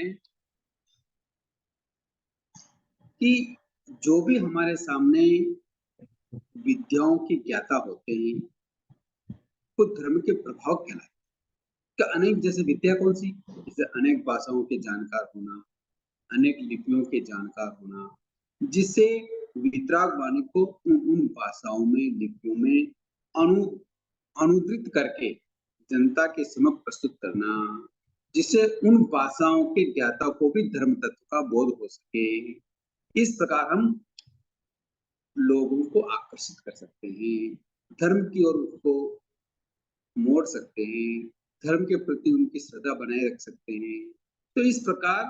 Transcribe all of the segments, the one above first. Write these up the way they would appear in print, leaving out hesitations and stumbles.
हैं कि जो भी हमारे सामने विद्याओं के ज्ञाता होते हैं वो धर्म के प्रभाव कहलाते हैं। तो अनेक जैसे विद्या कौन सी, जैसे अनेक भाषाओं के जानकार होना, अनेक लिपियों के जानकार होना, जिससे वितराग वाणी को उन भाषाओं में, लिपियों में अनु अनुद्रित करके जनता के समक्ष प्रस्तुत करना, जिससे उन भाषाओं के ज्ञाता को भी धर्म तत्व का बोध हो सके। इस प्रकार हम लोगों को आकर्षित कर सकते हैं, धर्म की ओर उसको मोड़ सकते हैं, धर्म के प्रति उनकी श्रद्धा बनाए रख सकते हैं। तो इस प्रकार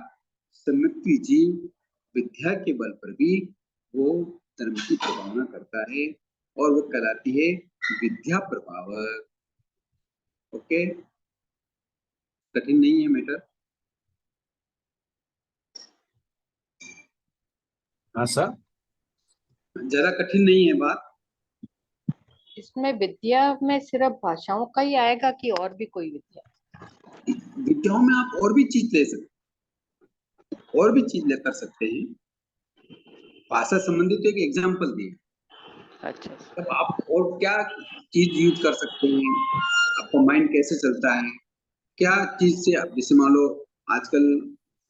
सम्यक्ति जीव विद्या के बल पर भी वो धर्म की प्रभावना करता है और वो कहलाती है विद्या प्रभावक। ओके, कठिन नहीं है मैटर। हाँ सर, ज्यादा कठिन नहीं है बात। इसमें विद्या में सिर्फ भाषाओं का ही आएगा कि और भी कोई विद्या? विद्याओं में आप और भी चीज ले सकते, और भी चीज ले कर सकते हैं। भाषा संबंधित तो एक एग्जाम्पल दिए। अच्छा, तब आप और क्या चीज यूज कर सकते हैं, आपका माइंड कैसे चलता है, क्या चीज से आप, जैसे मान लो आजकल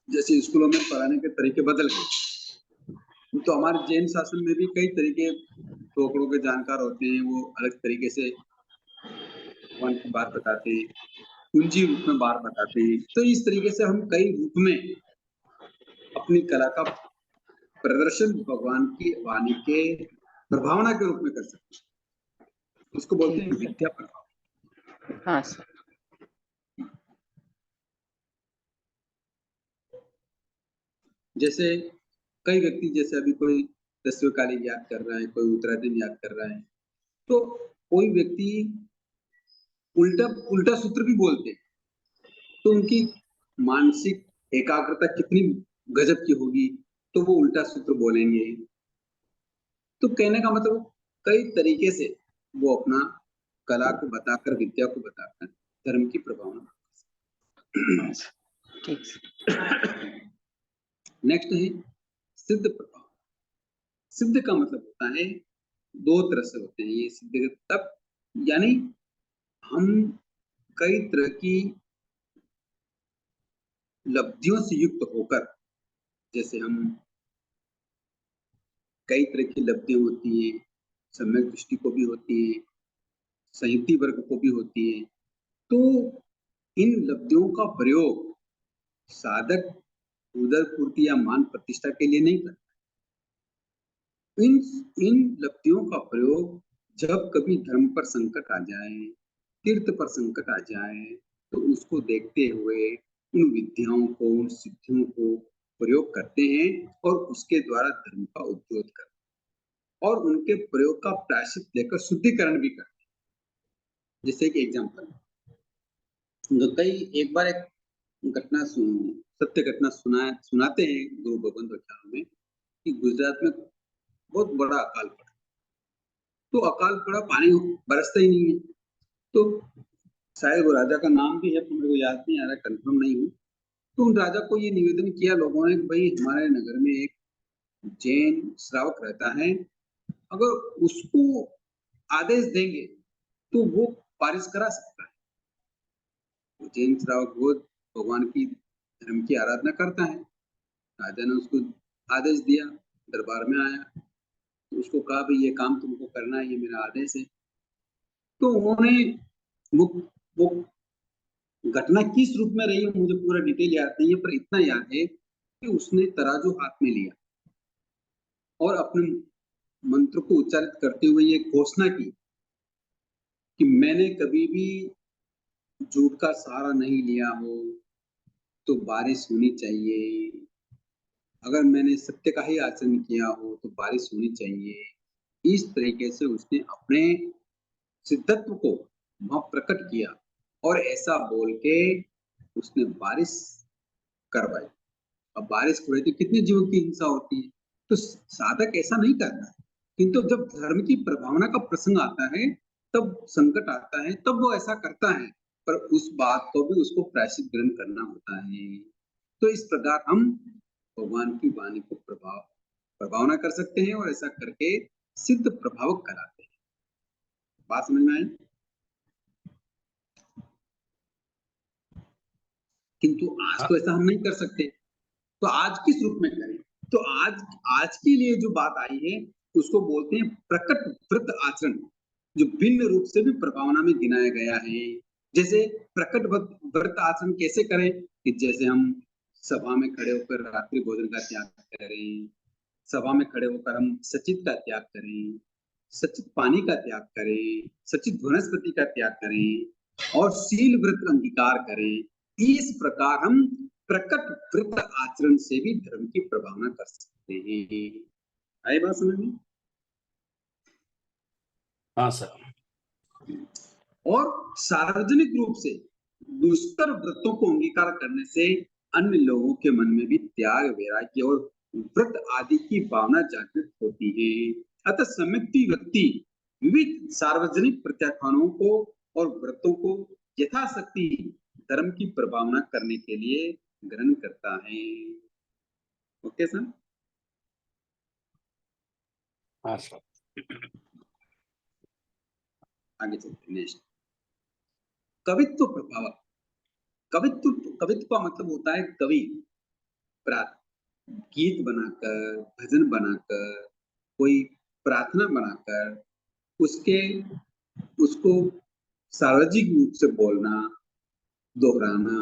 जैसे स्कूलों में पढ़ाने के तरीके बदल गए, तो हमारे जैन शासन में भी कई तरीके टोकरों के जानकार होते हैं, वो अलग तरीके से भगवान की बात बताते हैं, कुंजी रूप में बात बताते हैं। तो इस तरीके से हम कई रूप में अपनी कला का प्रदर्शन भगवान की वाणी के प्रभावना के रूप में कर सकते हैं, उसको बोलते हैं विद्या प्रभाव। हाँ सर। जैसे कई व्यक्ति, जैसे अभी कोई दस्युकाली याद कर रहा है, कोई उत्तरायण याद कर रहा है, तो कोई व्यक्ति उल्टा उल्टा सूत्र भी बोलते हैं, तो उनकी मानसिक एकाग्रता कितनी गजब की होगी, तो वो उल्टा सूत्र बोलेंगे। तो कहने का मतलब कई तरीके से वो अपना कला को बताकर, विद्या को बताकर धर्म की प्रभावना। नेक्स्ट है सिद्ध प्रभाव। सिद्ध का मतलब होता है, दो तरह से होते हैं ये सिद्ध तब, यानी हम कई तरह की लब्धियों से युक्त होकर, जैसे हम कई तरह की लब्धियां होती हैं, सम्यक दृष्टि को भी होती है, संयुक्ति वर्ग को भी होती है, तो इन लब्धियों का प्रयोग साधक उदर पूर्ति या मान प्रतिष्ठा के लिए नहीं करता। इन इन लब्धियों का प्रयोग जब कभी धर्म पर संकट आ जाए, तीर्थ पर संकट आ जाए, तो उसको देखते हुए उन विद्याओं को, उन सिद्धियों को प्रयोग करते हैं और उसके द्वारा धर्म का उद्योग करते हैं और उनके प्रयोग का प्रायश्चित लेकर शुद्धिकरण भी करते हैं। जैसे एक एग्जाम्पल, एक बार एक घटना सत्य घटना सुनाते हैं गुरु गोविंद वचन में कि गुजरात में बहुत बड़ा अकाल पड़ा। तो अकाल पड़ा, पानी बरसता ही नहीं है। तो शायद वो राजा का नाम भी है, तो मेरे को याद नहीं आ रहा, कंफर्म नहीं हूँ। तो उन राजा को ये निवेदन किया लोगों ने कि भाई हमारे नगर में एक जैन श्रावक रहता है, अगर उसको आदेश देंगे तो वो बारिश करा सकता है। तो जैन श्रावक वो भगवान की धर्म की आराधना करता है। राजा ने उसको आदेश दिया, दरबार में आया, तो उसको कहा भाई ये काम तुमको करना है, ये मेरा आदेश है। तो उन्होंने वो घटना किस रूप में रही मुझे पूरा डिटेल याद नहीं है, पर इतना याद है कि उसने तराजू हाथ में लिया और अपने मंत्र को उच्चारित करते हुए ये घोषणा की कि मैंने कभी भी झूठ का सहारा नहीं लिया हो तो बारिश होनी चाहिए, अगर मैंने सत्य का ही आचरण किया हो तो बारिश होनी चाहिए। इस तरीके से उसने अपने सिद्धत्व को वहां प्रकट किया और ऐसा बोल के उसने बारिश करवाई। अब बारिश हो रही थी, कितने जीवों की हिंसा होती है। तो साधक ऐसा नहीं करता है, किंतु जब धर्म की प्रभावना का प्रसंग आता है, तब संकट आता है, तब वो ऐसा करता है, पर उस बात को भी उसको प्रायश्चित ग्रहण करना होता है। तो इस प्रकार हम भगवान की वाणी को प्रभावना कर सकते हैं और ऐसा करके सिद्ध प्रभावक कराते हैं। बात समझ में आई? किंतु आज तो ऐसा हम नहीं कर सकते, तो आज किस रूप में करें? तो आज के लिए जो बात आई है उसको बोलते हैं प्रकट व्रत आचरण, जो भिन्न रूप से भी प्रभावना में गिनाया गया है। जैसे प्रकट व्रत आचरण कैसे करें कि जैसे हम सभा में खड़े होकर रात्रि भोजन का त्याग करें, सभा में खड़े होकर हम सचित का त्याग करें, सचित पानी का त्याग करें, सचित वनस्पति का त्याग करें और शील व्रत अंगीकार करें। इस प्रकार हम प्रकट व्रत आचरण से भी धर्म की प्रभावना कर सकते हैं। आई बात समझ में? हाँ सर। और सार्वजनिक रूप से दुष्कर व्रतों को अंगीकार करने से अन्य लोगों के मन में भी त्याग, वैराग्य और व्रत आदि की भावना जागृत होती है। अतः सम्यक व्यक्ति विविध सार्वजनिक प्रत्याख्यानों को और व्रतों को यथाशक्ति धर्म की प्रभावना करने के लिए ग्रहण करता है। Okay sir? हाँ सर। आगे चलते नेक्स्ट। कवित्व प्रभावक। कवित्व का मतलब होता है कवि गीत बनाकर, भजन बनाकर, कोई प्रार्थना बनाकर उसको सार्वजनिक रूप से बोलना, दोहराना,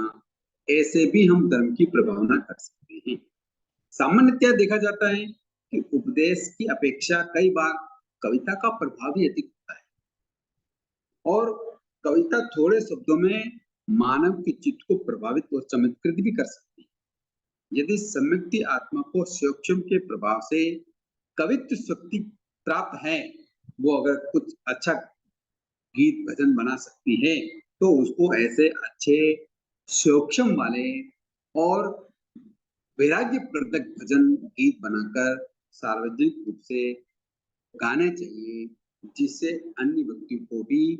ऐसे भी हम धर्म की प्रभावना कर सकते हैं। सामान्यतः देखा जाता है कि उपदेश की अपेक्षा कई बार कविता का प्रभाव ही अधिक होता है और कविता थोड़े शब्दों में मानव की चित्त को प्रभावित और चमत्कृत भी कर सकती है। यदि सम्यक्ति आत्मा को सूक्ष्म के प्रभाव से कवित्व शक्ति प्राप्त है, वो अगर कुछ अच्छा गीत भजन बना सकती है तो उसको ऐसे अच्छे सूक्ष्म वाले और वैराग्य प्रदक भजन गीत बनाकर सार्वजनिक रूप से गाने चाहिए, जिससे अन्य व्यक्तियों को भी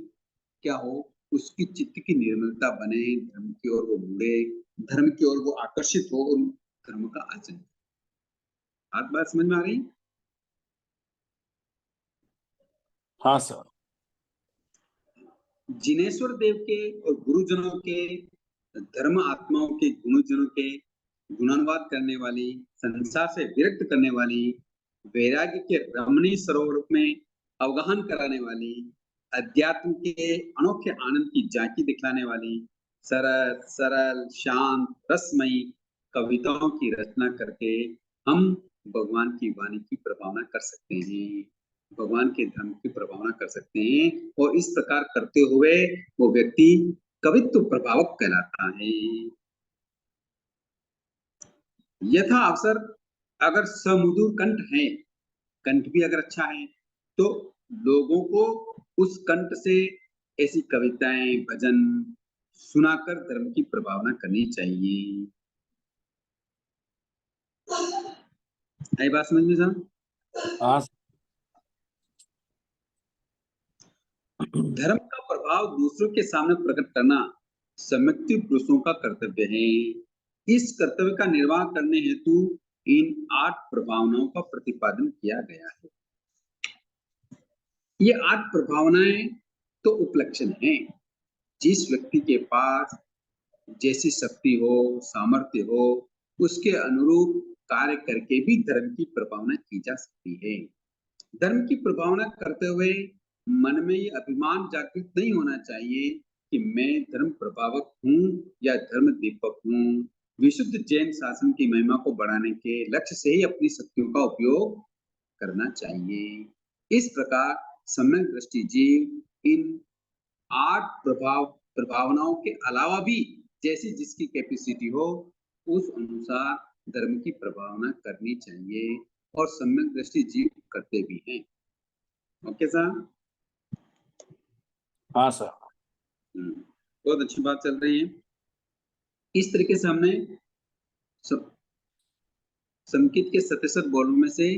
क्या हो, उसकी चित्त की निर्मलता बने, धर्म की ओर वो मुड़े, धर्म की ओर वो आकर्षित हो और धर्म का आचरण। आप बात समझ में आ रही? हाँ सर। जिनेश्वर देव के और गुरुजनों के धर्म आत्माओं के गुणजनों के गुणानुवाद करने वाली, संसार से विरक्त करने वाली, वैराग्य के रमणीय सरोवर में अवगाहन कराने वाली, अध्यात्म के अनोखे आनंद की झांकी दिखलाने वाली, सरल सरल शांत रसमयी कविताओं की रचना करके हम भगवान की वाणी की प्रभावना कर सकते हैं, भगवान के धर्म की प्रभावना कर सकते हैं और इस प्रकार करते हुए वो व्यक्ति कवित्व प्रभावक कहलाता है। यथा अवसर अगर समुद्र कंठ है, कंठ भी अगर अच्छा है तो लोगों को उस कंठ से ऐसी कविताएं भजन सुनाकर धर्म की प्रभावना करनी चाहिए। आई बात समझ में सर? हाँ। धर्म का प्रभाव दूसरों के सामने प्रकट करना सम्यक्ति पुरुषों का कर्तव्य है। इस कर्तव्य का निर्वाह करने हेतु इन 8 प्रभावनाओं का प्रतिपादन किया गया है। ये 8 प्रभावनाएं तो उपलक्षण हैं। जिस व्यक्ति के पास जैसी शक्ति हो, सामर्थ्य हो, उसके अनुरूप कार्य करके भी धर्म की प्रभावना की जा सकती है। धर्म की प्रभावना करते हुए मन में ये अभिमान जागृत नहीं होना चाहिए कि मैं धर्म प्रभावक हूँ या धर्म दीपक हूँ। विशुद्ध जैन शासन की महिमा को बढ़ाने के लक्ष्य से ही अपनी शक्तियों का उपयोग करना चाहिए। इस प्रकार सम्यक दृष्टि जीव इन 8 प्रभावनाओं के अलावा भी जैसी जिसकी कैपेसिटी हो उस अनुसार धर्म की प्रभावना करनी चाहिए और सम्यक दृष्टि जीव करते भी हैं। Okay sir? हाँ सर। बहुत अच्छी बात चल रही है। इस तरीके से हमने संकेत के 77 बोलों में से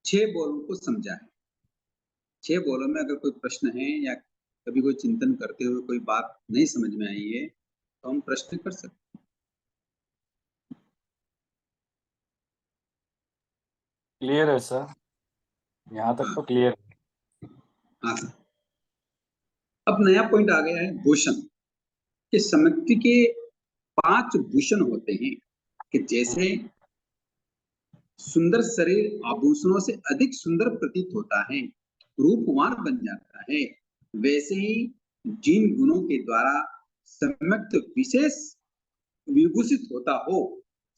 6 बोलों को समझा है। 6 बोलों में अगर कोई प्रश्न है या कभी कोई चिंतन करते हुए कोई बात नहीं समझ में आई है तो हम प्रश्न कर सकते हैं। क्लियर है सर, यहाँ तक तो क्लियर है। हाँ सर। अब नया पॉइंट आ गया है भूषण, कि समिति के 5 भूषण होते हैं, कि जैसे सुंदर शरीर आभूषणों से अधिक सुंदर प्रतीत होता है, रूपवान बन जाता है, वैसे ही जिन गुणों के द्वारा सम्यक्त विशेष विभूषित होता हो,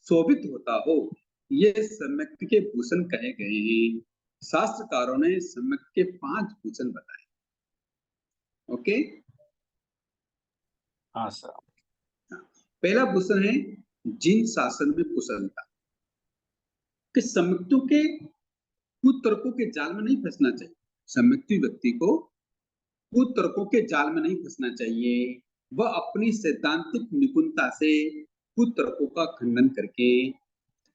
शोभित होता हो, ये सम्यक्त के भूषण कहे गए हैं। शास्त्रकारों ने सम्यक्त के 5 भूषण बताए। ओके। हाँ सर। पहला भूषण है जिन शासन में कुशलता, कि सम्यक्तों के कुतर्कों के जाल में नहीं फंसना चाहिए। सम्यक्ति व्यक्ति को कुतर्कों के जाल में नहीं फंसना चाहिए। वह अपनी सैद्धांतिक निपुणता से कुतर्कों का खंडन करके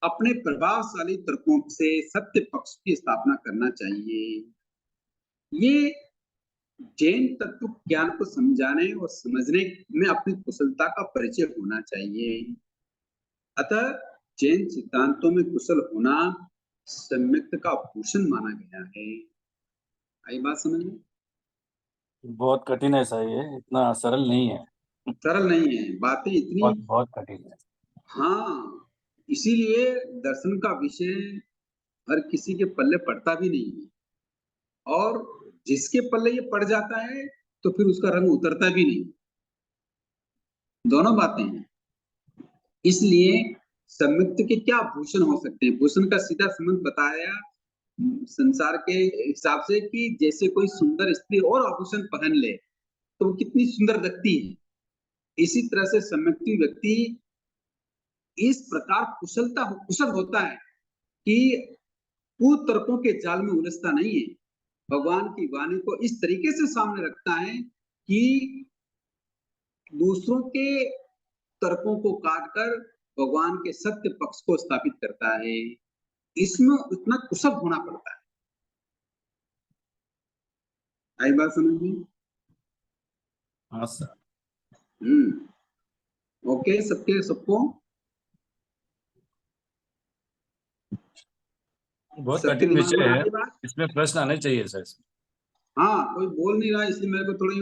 अपने प्रभावशाली तर्कों से सत्य पक्ष की स्थापना करना चाहिए। ये जैन तत्व ज्ञान को समझाने और समझने में अपनी कुशलता का परिचय होना चाहिए। अतः जैन सिद्धांतों में कुशल होना सम्यक्त का भूषण माना गया है। आई बात समझ में? बहुत कठिन है सर, ये इतना सरल नहीं है, सरल नहीं है, बातें इतनी। बहुत बहुत कठिन है। हाँ, इसीलिए दर्शन का विषय हर किसी के पल्ले पड़ता भी नहीं है, और जिसके पल्ले ये पड़ जाता है तो फिर उसका रंग उतरता भी नहीं। दोनों बातें हैं। इसलिए सम्यक्त के क्या भूषण हो सकते हैं? भूषण का सीधा संबंध बताया संसार के हिसाब से, कि जैसे कोई सुंदर स्त्री और आभूषण पहन ले तो वो कितनी सुंदर लगती है, इसी तरह से सम्यक्ति व्यक्ति इस प्रकार कुशल होता है कि कुतर्कों के जाल में उलझता नहीं है। भगवान की वाणी को इस तरीके से सामने रखता है कि दूसरों के तर्कों को काटकर भगवान के सत्य पक्ष को स्थापित करता है। इसमें उतना कुशल होना पड़ता है। आई बात समझ में? हाँ सर। ओके, सबको बहुत सबके कठिन दिमाग विषय में आ है, रही बात? इसमें प्रश्न आने चाहिए सर इसमें। हाँ, कोई बोल नहीं रहा इसलिए मेरे को थोड़ी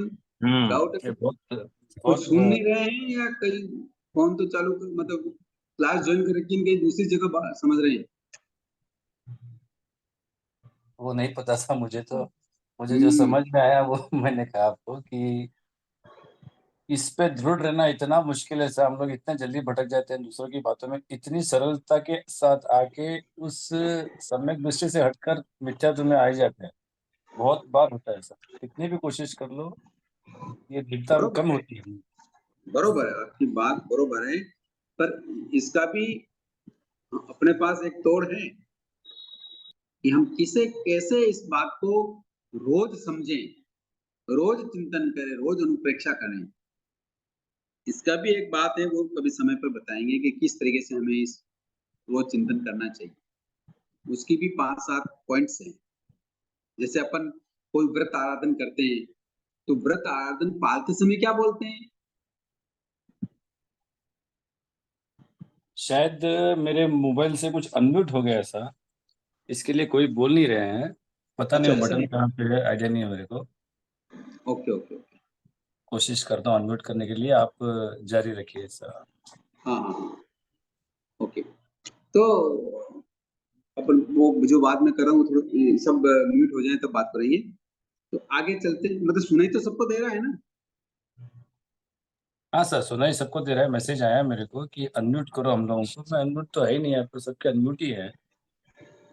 डाउट है। ये बहुत कुछ बहुत सुन नहीं रहे हैं या कहीं फोन तो चालू मतलब क्लास ज्वाइन करके कहीं दूसरी जगह समझ रहे हैं? वो नहीं पता था मुझे, तो मुझे जो हम्म समझ में आया वो मैंने कहा आपको कि इस पे दृढ़ रहना इतना मुश्किल है सर। हम लोग इतने जल्दी भटक जाते हैं दूसरों की बातों में, इतनी सरलता के साथ आके उस सम्यक दृष्टि से हटकर मिथ्यात्व में आ ही जाते हैं। बहुत बार होता है सर, कितनी भी कोशिश कर लो ये दिखता कम बरोबर है, होती है। बरोबर है, आपकी बात बरोबर है, पर इसका भी अपने पास एक तोड़ है कि हम किसे कैसे इस बात को रोज समझें, रोज चिंतन करें, रोज अनुप्रेक्षा करें। इसका भी एक बात है, वो कभी समय पर बताएंगे कि किस तरीके से हमें इस रोज चिंतन करना चाहिए। उसकी भी 5-7 पॉइंट्स हैं। जैसे अपन कोई व्रत आराधन करते हैं तो व्रत आराधन पालते समय क्या बोलते हैं? शायद मेरे मोबाइल से कुछ अनम्यूट हो गया सर, इसके लिए कोई बोल नहीं रहे हैं। पता नहीं अच्छा वो ऐसा बटन है। कहाँ पे है, आइडिया नहीं है मेरे को। Okay okay okay. कोशिश करता हूँ अनम्यूट करने के लिए, आप जारी रखिए सर। हाँ हाँ हाँ। ओके। तो अपन वो जो बात मैं कर रहा हूँ थोड़ा सब म्यूट हो जाए तब बात करेंगे। तो आगे चलते हैं, मतलब सुनाई तो सबको दे रहा है ना? हाँ सर, सुना ही सबको दे रहा है। मैसेज आया मेरे को कि अनम्यूट करो हम लोगों को, मैं अनम्यूट तो है ही नहीं है, तो सबके अनम्यूट ही है।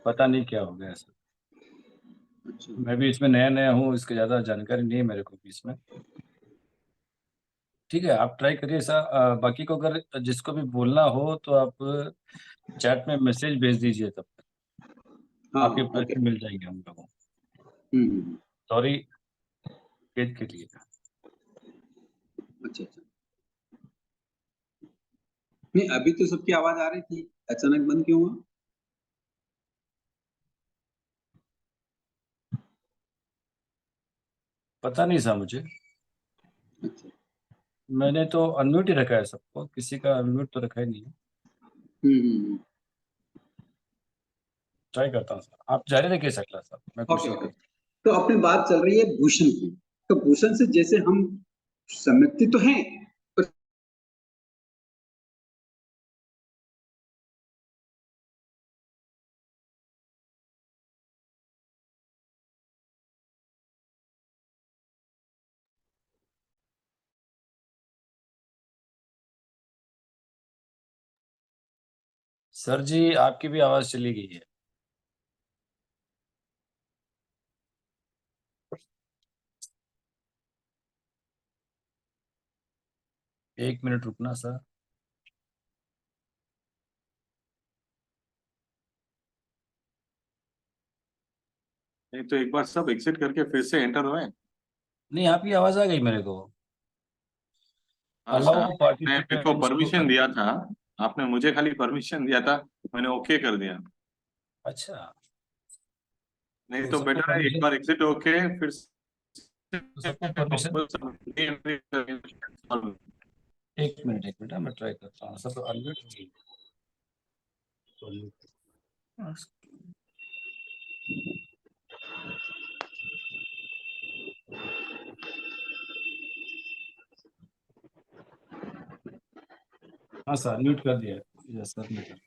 पता नहीं क्या हो गया सर। अच्छा। मैं भी इसमें नया नया हूँ, इसकी ज़्यादा जानकारी नहीं है मेरे को भी इसमें। ठीक है, आप ट्राई करिए सर। बाकी को अगर जिसको भी बोलना हो तो आप चैट में मैसेज भेज दीजिए, तब तक हाँ आपके हाँ ओके। प्रश्न मिल जाएंगे हम लोगों को। हम्म। सॉरी वेट के लिए। अच्छा अच्छा। नहीं, अभी तो सबकी आवाज आ रही थी, अचानक बंद क्यों हुआ? पता नहीं सर मुझे, अच्छा। मैंने तो अनम्यूट ही रखा है सबको, किसी का अनम्यूट तो रखा ही नहीं है। हम्म। ट्राई करता हूँ सर, आप जारी रखिए सकला सर, मैं ओके कोशिश ओके। करता तो अपनी बात चल रही है भूषण की। तो भूषण से जैसे हम सम्यक्ति तो हैं, पर सर जी आपकी भी आवाज चली गई है। एक मिनट रुकना सर। नहीं तो एक बार सब एग्जिट करके फिर से एंटर हुए। नहीं, आपकी आवाज आ गई मेरे को। अच्छा, अलाउ आपने मेरे को पार्टिसिपेंट्स टू। परमिशन दिया था। आपने मुझे खाली परमिशन दिया था, मैंने ओके कर दिया। अच्छा, नहीं तो तो सबको बेटर है एक परमिशन, बार एग्जिट होके फिर तो सबको परमिशन। से एक मिनट मैं ट्राई करता हूँ, सब अनम्यूट की। हाँ सर, म्यूट कर दिया। Yes sir, mute.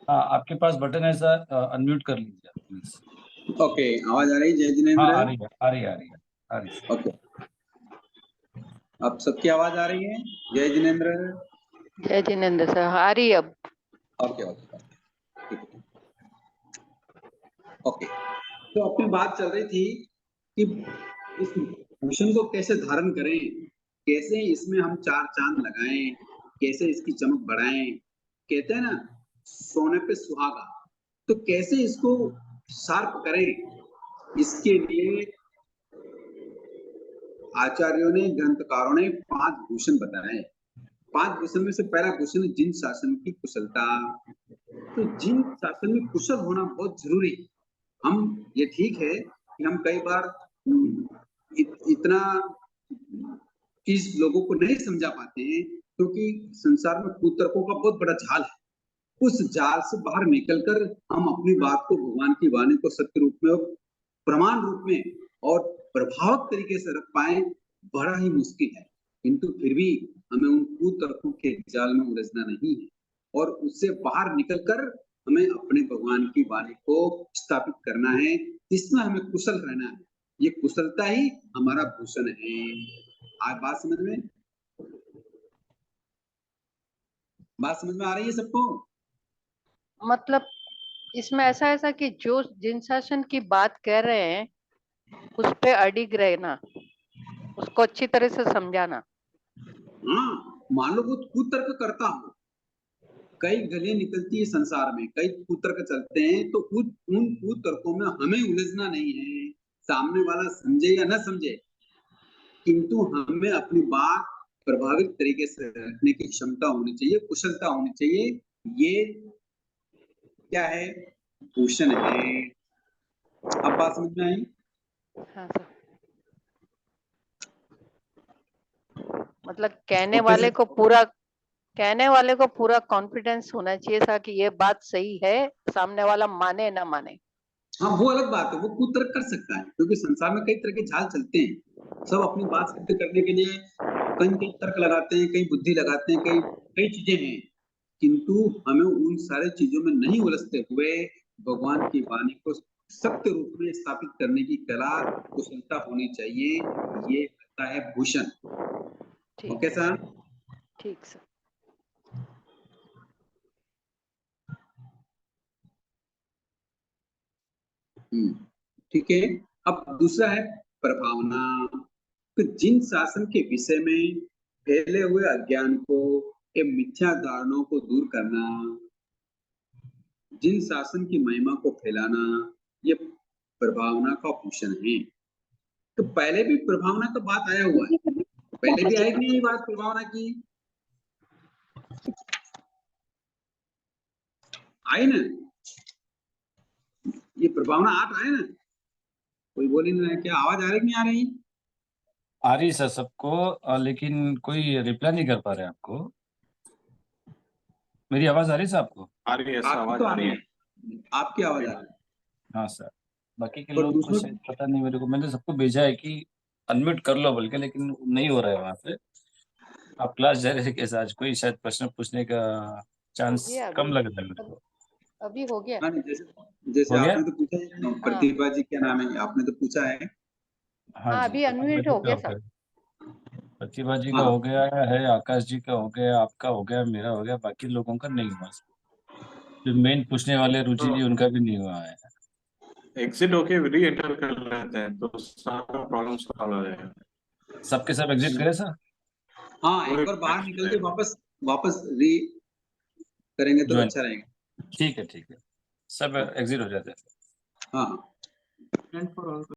हाँ, आपके पास बटन है सर, अनम्यूट कर लीजिए प्लीज। ओके, आवाज आ रही है? जय हाँ, जिनेंद्र। आ रही है, आ रही है, आ रही है, आ रही है। ओके, अब सबकी आवाज आ रही है? जय जिनेंद्र। जय जिनेंद्र सर, आ रही है अब। ओके ओके, ठीक है। ओके, तो अपनी बात चल रही थी कि इस भूषण को कैसे धारण करें, कैसे इसमें हम चार चांद लगाएं, कैसे इसकी चमक बढ़ाएं। कहते हैं ना, सोने पे सुहागा। तो कैसे इसको शार्प करें, इसके लिए आचार्यों ने, ग्रंथकारों ने 5 भूषण बताए। 5 भूषण में से पहला भूषण है जिन शासन की कुशलता। तो जिन शासन में कुशल होना बहुत जरूरी है। हम, ये ठीक है कि हम कई बार इतना चीज लोगों को नहीं समझा पाते हैं, क्योंकि संसार में कुतर्कों का बहुत बड़ा जाल है। उस जाल से बाहर निकलकर हम अपनी बात को, भगवान की वाणी को सत्य रूप में और प्रमाण रूप में और प्रभावक तरीके से रख पाए, बड़ा ही मुश्किल है। किंतु फिर भी हमें उन कुतर्कों के जाल में उलझना नहीं है, और उससे बाहर निकलकर हमें अपने भगवान की वाणी को स्थापित करना है, इसमें हमें कुशल रहना है। ये कुशलता ही हमारा भूषण है। आज बात समझ में आ रही है सबको? मतलब इसमें ऐसा कि जो जिन शासन की बात कर रहे हैं उस पे अडिग रहना, उसको अच्छी तरह से समझाना। हाँ, मान लो वो कुतर्क करता हो, कई गलियां निकलती है संसार में, कई कुतर्क चलते हैं, तो उन कुतर्कों में हमें उलझना नहीं है। सामने वाला समझे या न समझे, किंतु हमें अपनी बात प्रभावित तरीके से रखने की क्षमता होनी चाहिए, कुशलता होनी चाहिए। ये क्या है? भूषण है। अब बात समझ में आई? हाँ सर, मतलब कहने वाले को पूरा कॉन्फिडेंस होना चाहिए था कि ये बात सही है, सामने वाला माने ना माने। हाँ, वो अलग बात है, वो कुतर्क कर सकता है, क्योंकि संसार में कई तरह के जाल चलते हैं। सब अपनी बात सिद्ध करने के लिए कई कई तर्क लगाते हैं, कई बुद्धि लगाते हैं, कई कई चीजें हैं। किंतु हमें उन सारे चीजों में नहीं उलझते हुए भगवान की वाणी को सत्य रूप में स्थापित करने की कला, कुशलता होनी चाहिए। ये होता है भूषण। ठीक ओके सर? ठीक सर। ठीक है। अब दूसरा है प्रभावना। तो जिन शासन के विषय में फैले हुए अज्ञान को, एवं मिथ्या धारणाओं को दूर करना, जिन शासन की महिमा को फैलाना, ये प्रभावना का भूषण है। तो पहले भी प्रभावना का बात आया हुआ है, पहले भी आई कि नहीं बात प्रभावना की? आई ना? ये प्रभावना 8 आए ना? कोई बोली ना, क्या आवाज आ रही कि नहीं आ रही? आ रही सर सबको, लेकिन कोई रिप्लाई नहीं कर पा रहे हैं आपको। मेरी आवाज आ रही है सर आपको? आ रही है सर, आपकी आवाज तो आ आ रही रही है। है, आपकी आवाज आ रही है। हाँ सर, बाकी के और लोग को दूसरों शायद पता नहीं मेरे को। मैंने सबको भेजा है कि अनम्यूट कर लो बोल के, लेकिन नहीं हो रहा है वहाँ पे। आप क्लास जा रहे थे कैसे? आज कोई शायद प्रश्न पूछने का चांस गया कम अभी, लग रहा है मेरे को। अभी हो गया। हाँ नहीं, जैसे जैसे हो गया? आपने तो पूछा है, प्रतिभा जी क्या नाम है, आपने तो पूछा है। हाँ हाँ, जी, अभी प्रतिभा अनम्यूट जी हो का गया हो सब। गया, प्रतिभा जी का हाँ हो गया है, आकाश जी का हो गया, आपका हो गया, मेरा हो गया, बाकी लोगों का नहीं हुआ। जो मेन पूछने वाले रुचि जी, उनका भी नहीं हुआ है। एग्जिट होके री एंटर कर लेते हैं तो सारा प्रॉब्लम सॉल्व हो जाएगा। सबके सब एग्जिट करे सर, हाँ, एक पूरे बार बाहर निकल के वापस वापस री करेंगे तो ज्वाइन। अच्छा रहेगा। ठीक है, सब एग्जिट हो जाते हैं। हाँ।